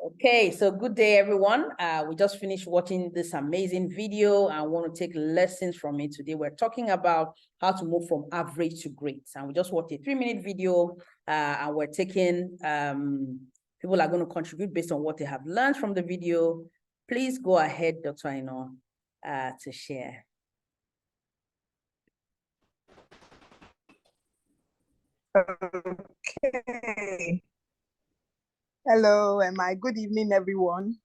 Okay, so good day, everyone. We just finished watching this amazing video. I want to take lessons from it today. We're talking about how to move from average to great. And we just watched a 3-minute video, and we're taking, people are going to contribute based on what they have learned from the video. Please go ahead, Dr. Aino, to share. Okay. Hello, good evening, everyone.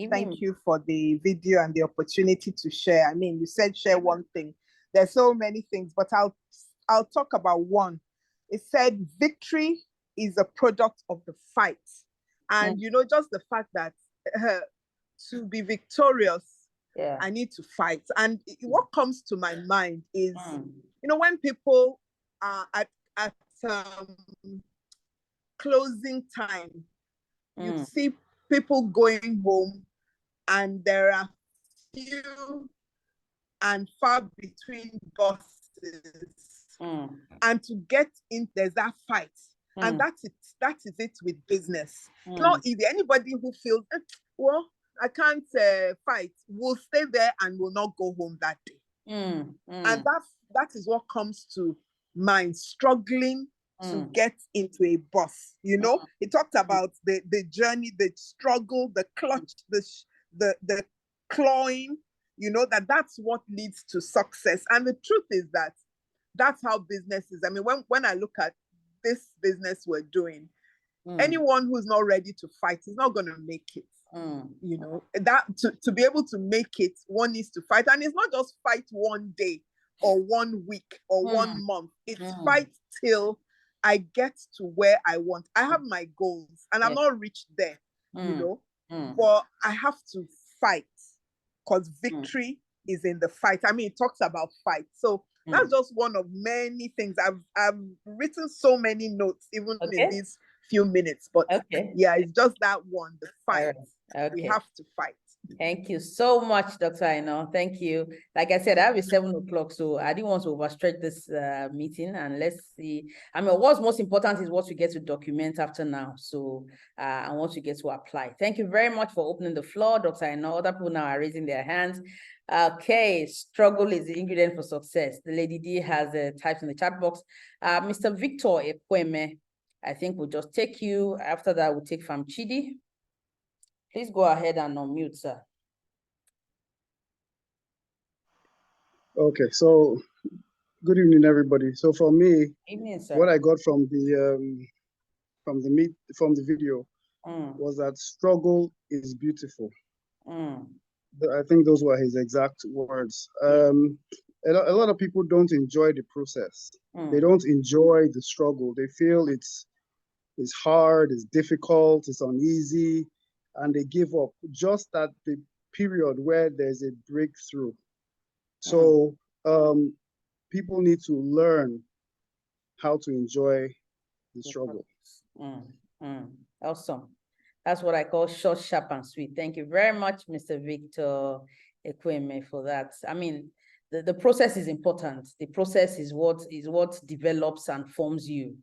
Thank you for the video and the opportunity to share. I mean, you said share one thing. There's so many things, but I'll talk about one. It said victory is a product of the fight. And you know, just the fact that to be victorious, I need to fight. And what comes to my mind is, you know, when people are at closing time, you see people going home and there are few and far between bosses. And to get in, there's that fight. And that is it with business. It's not easy. Anybody who feels, well, I can't fight, will stay there and will not go home that day. And that is what comes to mind, struggling to get into a bus. You know, he talked about the journey, the struggle, the clutch, the clawing, you know, that's what leads to success. And the truth is that that's how business is. I mean, when I look at this business we're doing, anyone who's not ready to fight is not going to make it. You know, that to be able to make it, one needs to fight. And it's not just fight one day or 1 week or 1 month. It's fight till I get to where I want. I have my goals and I'm not reached there, you know, but I have to fight because victory is in the fight. I mean, it talks about fight. So that's just one of many things. I've written so many notes, even in these few minutes, but yeah, it's just that one, the fight. We have to fight. Thank you so much, Dr. Aino. Thank you. Like I said, I have a 7 o'clock, so I didn't want to overstretch this meeting. And let's see. I mean, what's most important is what you get to document after now. So, and what you get to apply. Thank you very much for opening the floor, Dr. Aino. Other people now are raising their hands. Okay, struggle is the ingredient for success. The Lady D has typed in the chat box. Mr. Victor Ekweme, I think we'll just take you. After that, we'll take from Chidi. Please go ahead and unmute, sir. Okay, so good evening, everybody. So for me, what I got from the video was that struggle is beautiful. I think those were his exact words. A lot of people don't enjoy the process. They don't enjoy the struggle. They feel it's hard, it's difficult, it's uneasy, and they give up just at the period where there's a breakthrough. So people need to learn how to enjoy the struggle. Awesome. That's what I call short, sharp, and sweet. Thank you very much, Mr. Victor Ekweme, for that. I mean, the process is important. The process is what develops and forms you.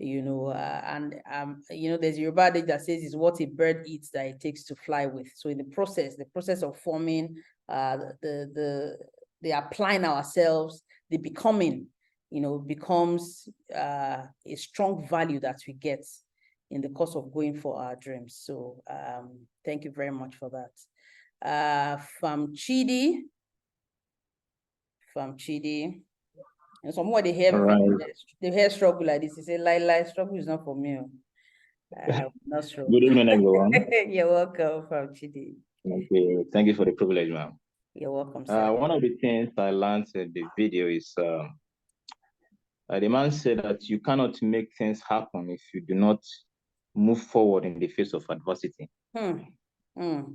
You know, you know, there's a Yoruba adage that says it's what a bird eats that it takes to fly with. So in the process of forming, the applying ourselves, the becoming, you know, becomes a strong value that we get in the course of going for our dreams. So thank you very much for that. From Chidi. And some more they hear struggle like this. He say, "Lie, struggle is not for me. Not struggle." Good evening, everyone. You're welcome, from Chidi. Thank you for the privilege, ma'am. You're welcome, sir. One of the things I learned in the video is the man said that you cannot make things happen if you do not move forward in the face of adversity.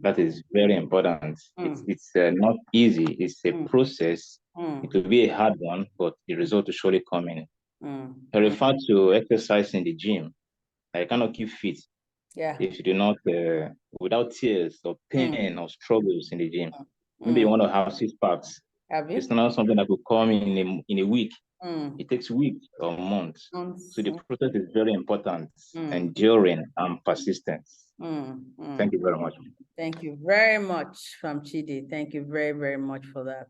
That is very important. It's not easy. It's a process. It will be a hard one, but the result will surely come in. I refer to exercise in the gym. I cannot keep fit if you do not, without tears or pain or struggles in the gym. Maybe you want to have 6 packs. It's not something that could come in a week. It takes weeks or months. So the process is very important, enduring and persistent. Thank you very much. Thank you very much, Chidi. Thank you very, very much for that.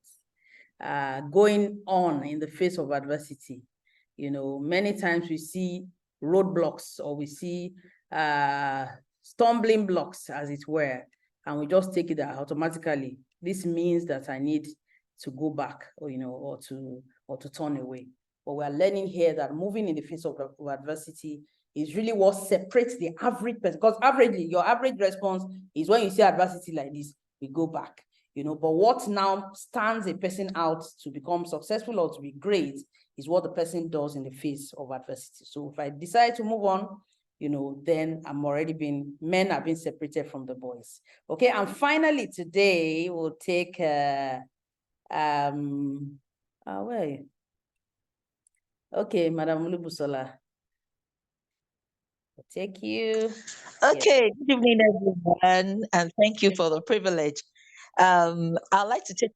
Going on in the face of adversity. You know, many times we see roadblocks or we see stumbling blocks, as it were, and we just take it automatically. This means that I need to go back, or or to turn away. But we are learning here that moving in the face of adversity is really what separates the average person. Because averagely, your average response is when you see adversity like this, we go back. But what now stands a person out to become successful or to be great is what the person does in the face of adversity. So if I decide to move on, then men have been separated from the boys. Okay, and finally today we'll take where are you? Okay, Madam Olubusola. I'll take you. Okay, yes. Good evening, everyone, and thank you for the privilege. I'd like to take.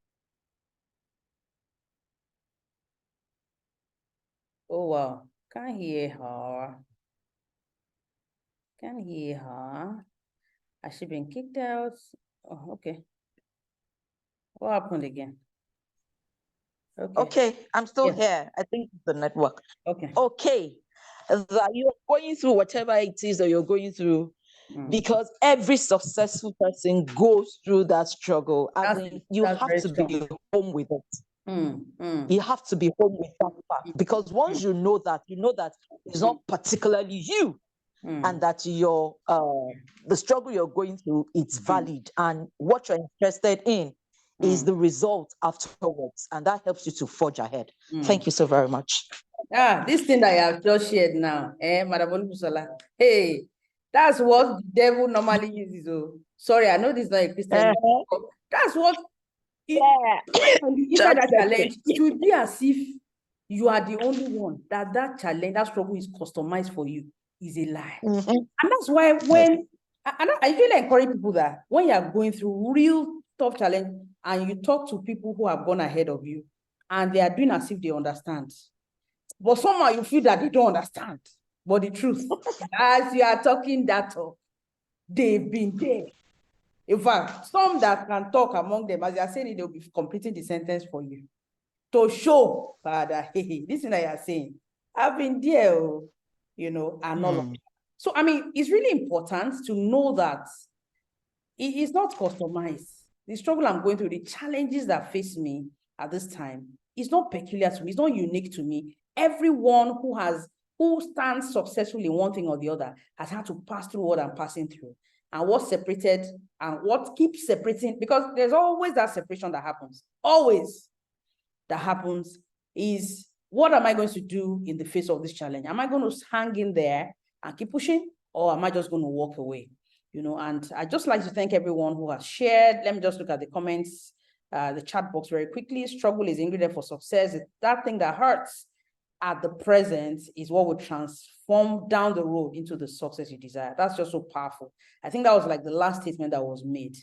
Oh, wow. Can't hear her. Can't hear her. Has she been kicked out? Oh, okay. What happened again? Okay, I'm still here. I think it's the network. Okay. That you're going through whatever it is that you're going through, because every successful person goes through that struggle. You have to be home with it. You have to be home with that part, because once you know that it's not particularly you, and that the struggle you're going through is valid, and what you're interested in is the result afterwards, and that helps you to forge ahead. Thank you so very much. This thing that I have just shared now, Madam Olubusola, hey, that's what the devil normally uses. Oh, sorry, I know this is not a Christian. That's what. Inside that challenge, it will be as if you are the only one that challenge, that struggle is customized for you. Is a lie, and that's why when I really encourage people that when you are going through real tough challenge and you talk to people who have gone ahead of you and they are doing as if they understand, but somehow you feel that they don't understand. But the truth, as you are talking that talk, they've been there. In fact, some that can talk among them, as you are saying it, they'll be completing the sentence for you to show that, hey, this thing that you are saying, I've been there, and all of that. So, I mean, it's really important to know that it is not customized. The struggle I'm going through, the challenges that face me at this time, is not peculiar to me. It's not unique to me. Everyone who stands successful in one thing or the other has had to pass through what I'm passing through. And what separated and what keeps separating, because there's always that separation that happens. Always that happens is, what am I going to do in the face of this challenge? Am I going to hang in there and keep pushing, or am I just going to walk away? And I just like to thank everyone who has shared. Let me just look at the comments, the chat box very quickly. Struggle is ingredient for success. That thing that hurts at the present is what will transform down the road into the success you desire. That's just so powerful. I think that was like the last statement that was made,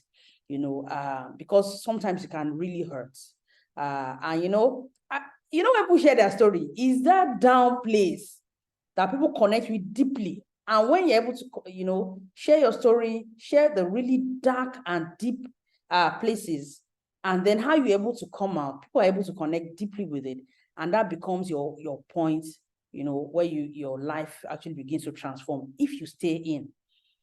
because sometimes it can really hurt. And when people share their story, is that down place that people connect with deeply. And when you're able to, share your story, share the really dark and deep places, and then how you're able to come out, people are able to connect deeply with it. And that becomes your point, where your life actually begins to transform if you stay in,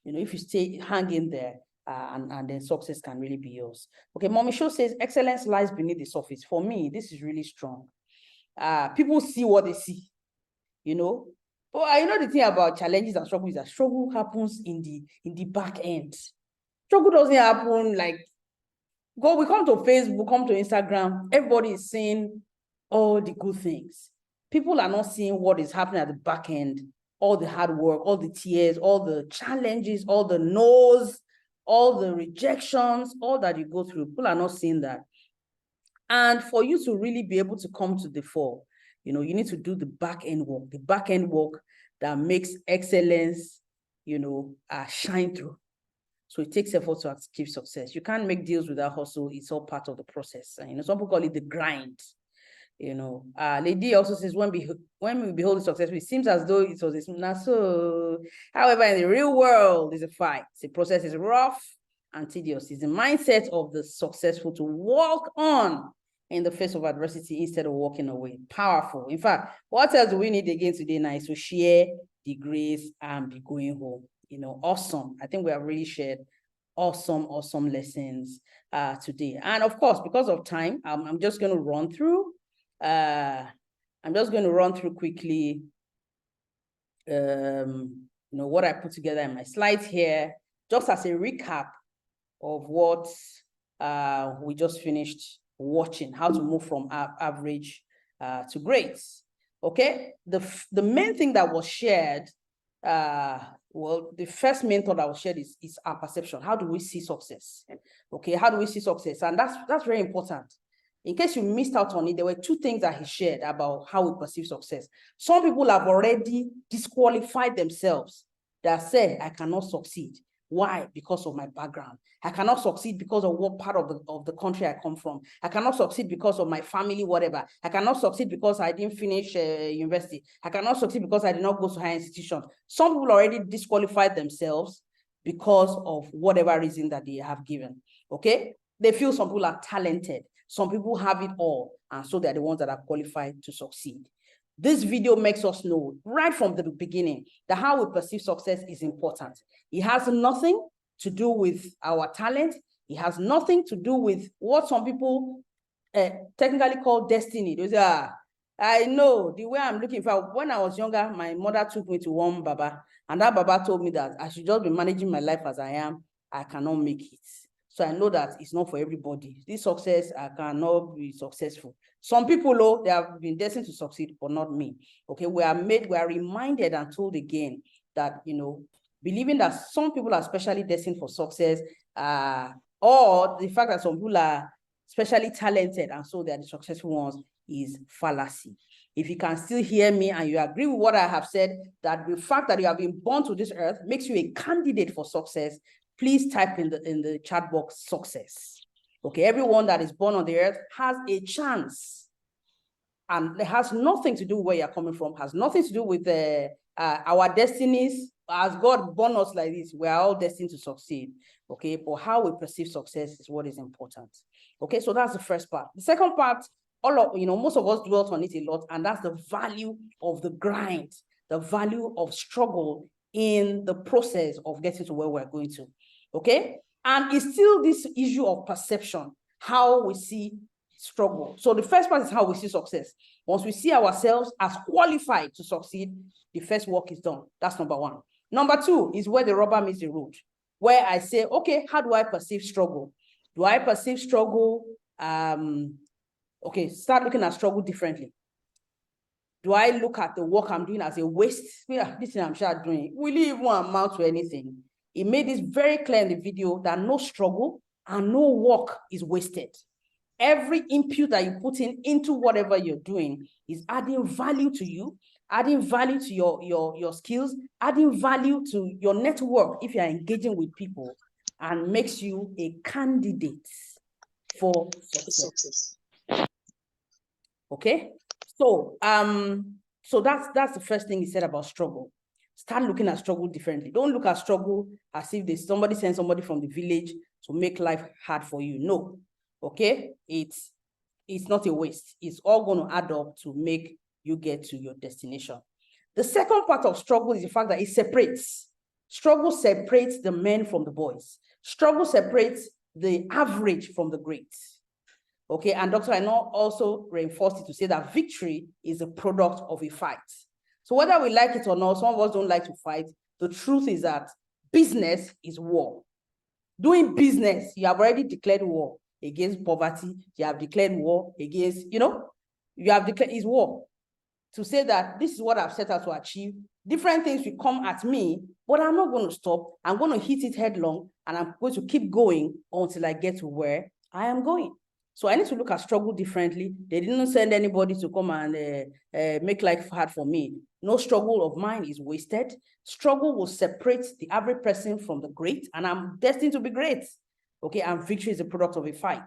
if you hang in there, and then success can really be yours. Okay, Mommy Show says, excellence lies beneath the surface. For me, this is really strong. People see what they see, But the thing about challenges and struggle is that struggle happens in the back end. Struggle doesn't happen like, we come to Facebook, come to Instagram, everybody is seeing all the good things. People are not seeing what is happening at the back end, all the hard work, all the tears, all the challenges, all the no's, all the rejections, all that you go through. People are not seeing that. And for you to really be able to come to the fore, you need to do the back end work that makes excellence, shine through. So it takes effort to achieve success. You can't make deals without hustle. It's all part of the process. And, you know, some people call it the grind. You know, Lady also says, when we behold the success, it seems as though it was not so. However, in the real world, it's a fight. The process is rough and tedious. It's the mindset of the successful to walk on in the face of adversity instead of walking away. Powerful. In fact, what else do we need again today now is to share the grace and be going home. You know, awesome. I think we have really shared awesome lessons today. And of course, because of time, I'm just going to run through. I'm just going to run through quickly, you know, what I put together in my slides here, just as a recap of what we just finished watching, how to move from average to great. Okay, the main thing that was shared, well, the first main thought that was shared is our perception. How do we see success? Okay, how do we see success? And that's very important. In case you missed out on it, there were two things that he shared about how we perceive success. Some people have already disqualified themselves that say, I cannot succeed. Why? Because of my background. I cannot succeed because of what part of the country I come from. I cannot succeed because of my family, whatever. I cannot succeed because I didn't finish university. I cannot succeed because I did not go to higher institution. Some people already disqualified themselves because of whatever reason that they have given. Okay? They feel some people are talented. Some people have it all, and so they're the ones that are qualified to succeed. This video makes us know right from the beginning that how we perceive success is important. It has nothing to do with our talent. It has nothing to do with what some people technically call destiny. Those are, I know the way I'm looking for. When I was younger, my mother took me to one Baba, and that Baba told me that I should just be managing my life as I am. I cannot make it. So I know that it's not for everybody. This success, I cannot be successful. Some people, though, they have been destined to succeed, but not me. Okay, we are reminded and told again that, you know, believing that some people are specially destined for success, or the fact that some people are specially talented and so they are the successful ones is fallacy. If you can still hear me and you agree with what I have said, that the fact that you have been born to this earth makes you a candidate for success, please type in the chat box success. Okay, everyone that is born on the earth has a chance. And it has nothing to do with where you're coming from, has nothing to do with our destinies. As God born us like this, we are all destined to succeed. Okay, but how we perceive success is what is important. Okay, so that's the first part. The second part, most of us dwelt on it a lot, and that's the value of the grind, the value of struggle in the process of getting to where we're going to. Okay, and it's still this issue of perception, how we see struggle. So the first part is how we see success. Once we see ourselves as qualified to succeed, the first work is done. That's number one. Number two is where the rubber meets the road, where I say, okay, how do I perceive struggle? Do I perceive struggle? Okay, start looking at struggle differently. Do I look at the work I'm doing as a waste? Yeah, this thing I'm sure doing, will it even amount to anything? It made this very clear in the video that no struggle and no work is wasted. Every input that you put into whatever you're doing is adding value to you, adding value to your skills, adding value to your network if you're engaging with people, and makes you a candidate for success. Okay, so that's the first thing he said about struggle. Start looking at struggle differently. Don't look at struggle as if somebody sent somebody from the village to make life hard for you. No. Okay, it's not a waste. It's all going to add up to make you get to your destination. The second part of struggle is the fact that it separates. Struggle separates the men from the boys. Struggle separates the average from the great. Okay, and Dr. Aino also reinforced it to say that victory is a product of a fight. So whether we like it or not, some of us don't like to fight. The truth is that business is war. Doing business, you have already declared war against poverty. You have declared war against, you have declared is war. To say that this is what I've set out to achieve. Different things will come at me, but I'm not going to stop. I'm going to hit it headlong, and I'm going to keep going until I get to where I am going. So I need to look at struggle differently. They didn't send anybody to come and make life hard for me. No struggle of mine is wasted. Struggle will separate the average person from the great, and I'm destined to be great. Okay, and victory is a product of a fight.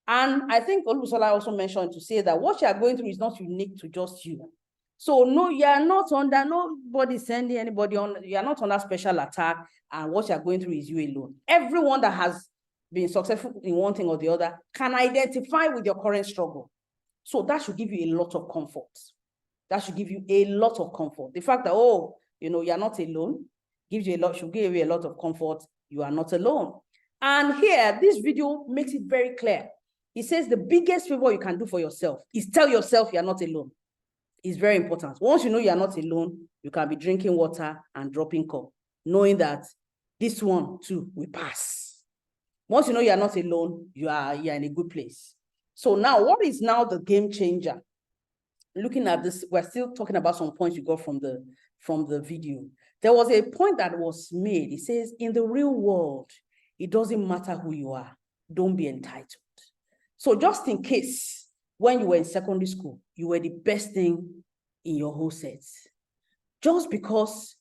And I think Olusola also mentioned to say that what you are going through is not unique to just you. So no, you are not under, nobody sending anybody on, you are not under special attack, and what you are going through is you alone. Everyone that has been successful in one thing or the other can identify with your current struggle. So that should give you a lot of comfort. That should give you a lot of comfort. The fact that, oh, you know, you're not alone, should give you a lot of comfort. You are not alone. And here, this video makes it very clear. It says the biggest favor you can do for yourself is tell yourself you're not alone. It's very important. Once you know you're not alone, you can be drinking water and dropping cup, knowing that this one too will pass. Once you know you're not alone, you're in a good place. So now, what is now the game changer? Looking at this, we're still talking about some points you got from the video. There was a point that was made. It says, in the real world, it doesn't matter who you are. Don't be entitled. So just in case, when you were in secondary school, you were the best thing in your whole set. Just because,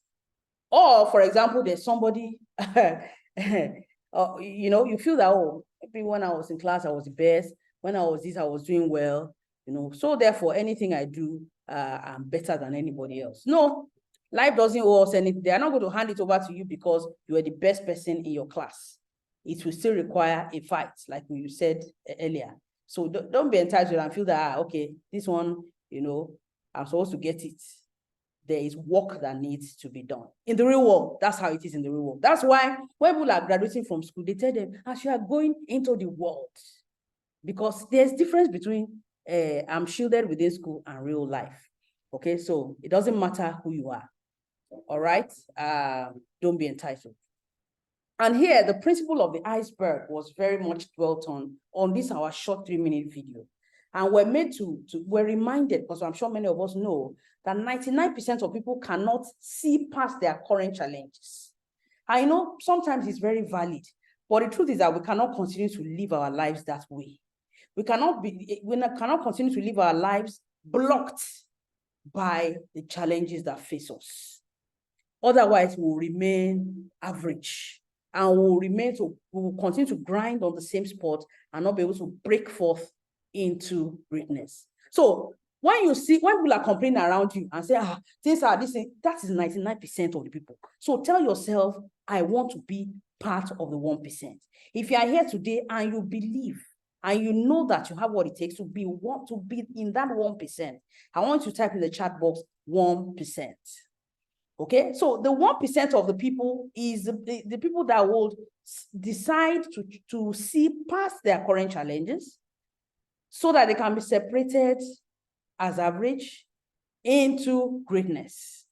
or for example, there's somebody, you know, you feel that, oh, maybe when I was in class, I was the best. When I was this, I was doing well, you know. So therefore, anything I do, I'm better than anybody else. No, life doesn't owe us anything. They are not going to hand it over to you because you are the best person in your class. It will still require a fight, like we said earlier. So don't be entitled and feel that, okay, this one, you know, I'm supposed to get it. There is work that needs to be done. In the real world, that's how it is in the real world. That's why when people are graduating from school, they tell them, as you are going into the world, because there's difference between I'm shielded within school and real life. Okay, so it doesn't matter who you are. All right, don't be entitled. And here, the principle of the iceberg was very much dwelt on this our short 3-minute video. And we're made we're reminded, because I'm sure many of us know, that 99% of people cannot see past their current challenges. I know sometimes it's very valid, but the truth is that we cannot continue to live our lives that way. We cannot continue to live our lives blocked by the challenges that face us. Otherwise, we'll remain average. And we will continue to grind on the same spot and not be able to break forth into greatness. So when people are complaining around you and say, things are this, that is 99% of the people. So tell yourself, I want to be part of the 1%. If you are here today and you believe and you know that you have what it takes to be in that 1%, I want you to type in the chat box 1%. Okay, so the 1% of the people is the people that will decide to see past their current challenges so that they can be separated as average into greatness.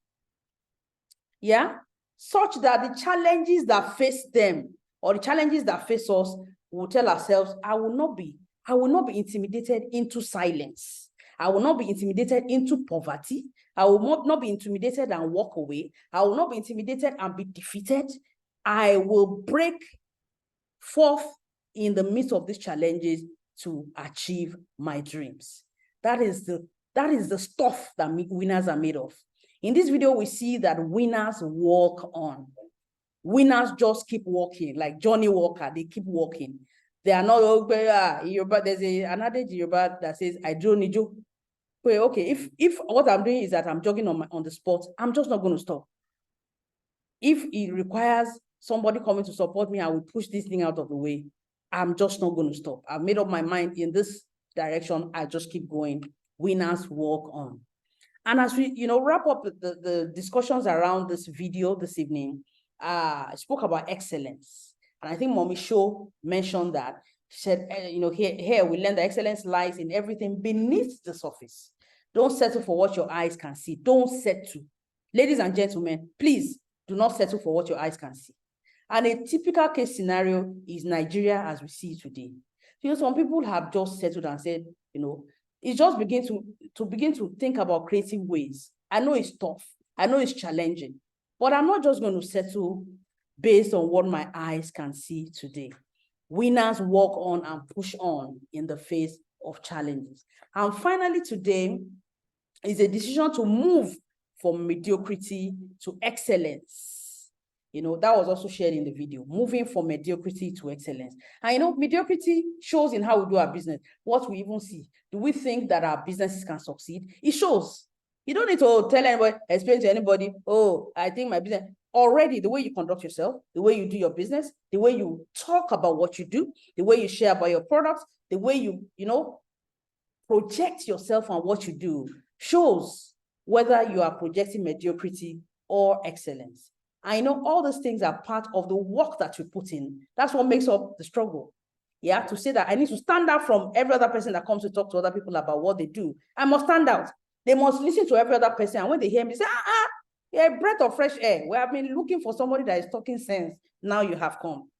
Yeah, such that the challenges that face them or the challenges that face us will tell ourselves, I will not be intimidated into silence. I will not be intimidated into poverty. I will not be intimidated and walk away. I will not be intimidated and be defeated. I will break forth in the midst of these challenges to achieve my dreams. That is the stuff that winners are made of. In this video, we see that winners walk on. Winners just keep walking, like Johnny Walker, they keep walking. They are not, there's an adage in Yoruba that says, I don't need you. Okay, if what I'm doing is that I'm jogging on the spot, I'm just not going to stop. If it requires somebody coming to support me, I will push this thing out of the way. I'm just not going to stop. I've made up my mind in this direction. I just keep going. Winners walk on. And as we, wrap up the discussions around this video this evening, I spoke about excellence. And I think Mommy Show mentioned that. She said, here we learn that excellence lies in everything beneath the surface. Don't settle for what your eyes can see. Don't settle. Ladies and gentlemen, please do not settle for what your eyes can see. And a typical case scenario is Nigeria as we see it today. Some people have just settled and said, it's just begin to think about creative ways. I know it's tough. I know it's challenging, but I'm not just going to settle based on what my eyes can see today. Winners walk on and push on in the face of challenges. And finally, today is a decision to move from mediocrity to excellence. You know, that was also shared in the video, moving from mediocrity to excellence. And you know, mediocrity shows in how we do our business, what we even see. Do we think that our businesses can succeed? It shows. You don't need to tell anybody, explain to anybody, oh, I think my business, already the way you conduct yourself, the way you do your business, the way you talk about what you do, the way you share about your products, the way you know, project yourself on what you do shows whether you are projecting mediocrity or excellence. I know all these things are part of the work that you put in. That's what makes up the struggle. Yeah, to say that I need to stand out from every other person that comes to talk to other people about what they do. I must stand out. They must listen to every other person. And when they hear me, say, yeah, breath of fresh air. We have been looking for somebody that is talking sense. Now you have come.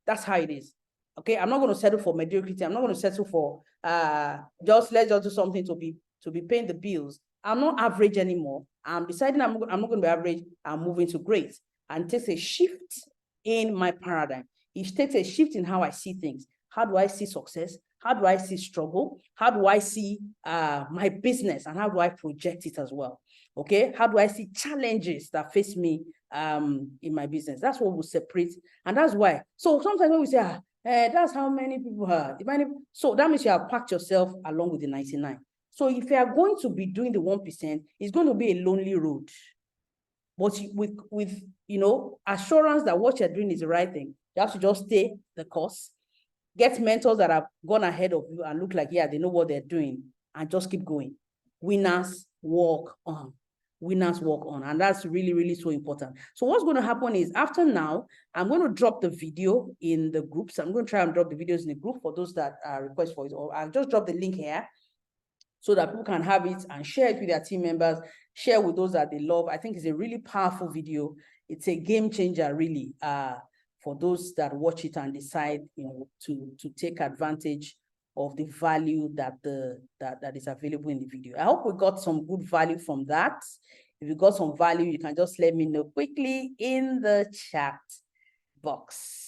That's how it is. Okay, I'm not going to settle for mediocrity. I'm not going to settle for let's just do something to be paying the bills. I'm not average anymore. I'm deciding I'm not going to be average. I'm moving to great. And it takes a shift in my paradigm. It takes a shift in how I see things. How do I see success? How do I see struggle? How do I see my business? And how do I project it as well? Okay, how do I see challenges that face me in my business? That's what will separate. And that's why. So sometimes when we say, that's how many people are. So that means you have packed yourself along with the 99. So if you are going to be doing the 1%, it's going to be a lonely road. But with you know, assurance that what you're doing is the right thing, you have to just stay the course, get mentors that have gone ahead of you and look like, yeah, they know what they're doing, and just keep going. Winners walk on. Winners walk on. And that's really, really so important. So what's going to happen is after now, I'm going to drop the video in the groups. I'm going to try and drop the videos in the group for those that request for it. Or I'll just drop the link here so that people can have it and share it with their team members, share with those that they love. I think it's a really powerful video. It's a game changer, really, for those that watch it and decide, you know, to take advantage of the value that that is available in the video. I hope we got some good value from that. If you got some value, you can just let me know quickly in the chat box.